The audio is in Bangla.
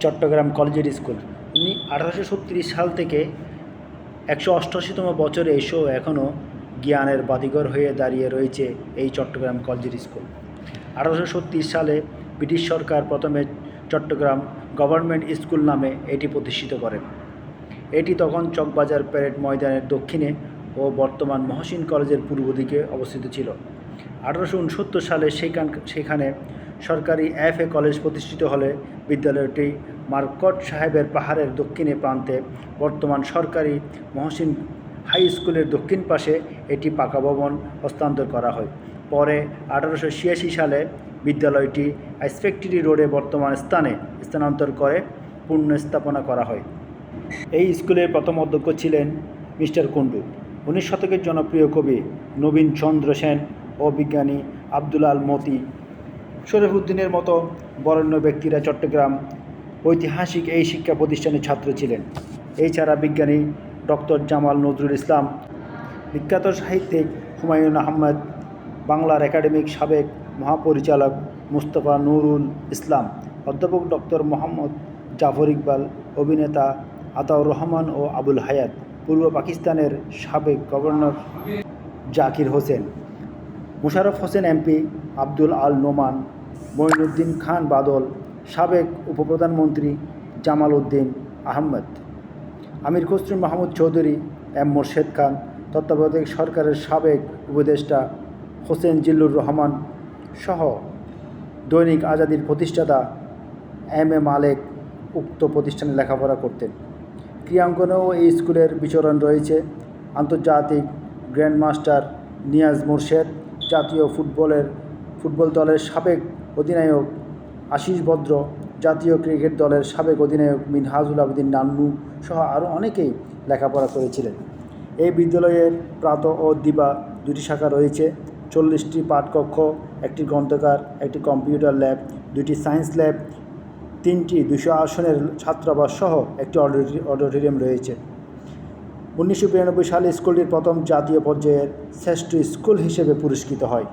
চট্টগ্রাম কলেজিয়েট স্কুল 1836 সাল থেকে 188তম বছরে এসেও এখনও জ্ঞানের বাতিঘর হয়ে দাঁড়িয়ে রয়েছে এই চট্টগ্রাম কলেজিয়েট স্কুল। 1836 সালে ব্রিটিশ সরকার প্রথমে চট্টগ্রাম গভর্নমেন্ট স্কুল নামে এটি প্রতিষ্ঠিত করেন। এটি তখন চকবাজার প্যারেড ময়দানের দক্ষিণে ও বর্তমান মহসিন কলেজের পূর্ব দিকে অবস্থিত ছিল। 1869 সালে সেখানে সরকারি FA কলেজ প্রতিষ্ঠিত হলে বিদ্যালয়টি মার্কট সাহেবের পাহাড়ের দক্ষিণে প্রান্তে বর্তমান সরকারি মহসিন হাই স্কুলের দক্ষিণ পাশে এটি পাকা ভবন হস্তান্তর করা হয়। পরে 1886 সালে বিদ্যালয়টি আইসফ্যাক্টরি রোডে বর্তমান স্থানে স্থানান্তর করে পুনঃস্থাপনা করা হয়। এই স্কুলের প্রথম অধ্যক্ষ ছিলেন মিস্টার কুণ্ডু। 19 শতকের জনপ্রিয় কবি নবীন চন্দ্র সেন ও বিজ্ঞানী আব্দুল আল মতি শরীফউদ্দিনের মতো বরেণ্য ব্যক্তিরা চট্টগ্রাম ঐতিহাসিক এই শিক্ষা প্রতিষ্ঠানের ছাত্র ছিলেন। এছাড়া বিজ্ঞানী ডক্টর জামাল নজরুল ইসলাম, বিখ্যাত সাহিত্যিক হুমায়ুন আহমেদ, বাংলার একাডেমিক সাবেক মহাপরিচালক মুস্তফা নুরুল ইসলাম, অধ্যাপক ডক্টর মোহাম্মদ জাফর ইকবাল, অভিনেতা আতাউর রহমান ও আবুল হায়াত, পূর্ব পাকিস্তানের সাবেক গভর্নর জাকির হোসেন, মোশাররফ হোসেন MP, আব্দুল আল নোমান, মঈনুদ্দিন খান বাদল, সাবেক উপপ্রধানমন্ত্রী জামাল উদ্দিন আহমেদ, আমির খসরু মাহমুদ চৌধুরী, M মোর্শেদ খান, তত্ত্বাবধায়ক সরকারের সাবেক উপদেষ্টা হোসেন জিল্লুর রহমান সহ দৈনিক আজাদির প্রতিষ্ঠাতা M.A. মালেক উক্ত প্রতিষ্ঠানে লেখাপড়া করতেন। ক্রীড়াঙ্গনেও এই স্কুলের বিচরণ রয়েছে। আন্তর্জাতিক গ্র্যান্ডমাস্টার নিয়াজ মোরশেদ, জাতীয় ফুটবল দলের সাবেক অধিনায়ক আশিস ভদ্র, জাতীয় ক্রিকেট দলের সাবেক অধিনায়ক মিনহাজুল আবেদিন নান্নু সহ আরও অনেকেই লেখাপড়া করেছিলেন। এই বিদ্যালয়ের প্রাতঃ ও দিবা দুটি শাখা রয়েছে। 40টি পাঠকক্ষ, একটি গ্রন্থাগার, একটি কম্পিউটার ল্যাব, 2টি সায়েন্স ল্যাব, 3টি 200 আসনের ছাত্রাবাস সহ একটি অডিটোরিয়াম রয়েছে। 1992 সালে স্কুলটির প্রথম জাতীয় পর্যায়ের শ্রেষ্ঠ স্কুল হিসেবে পুরস্কৃত হয়।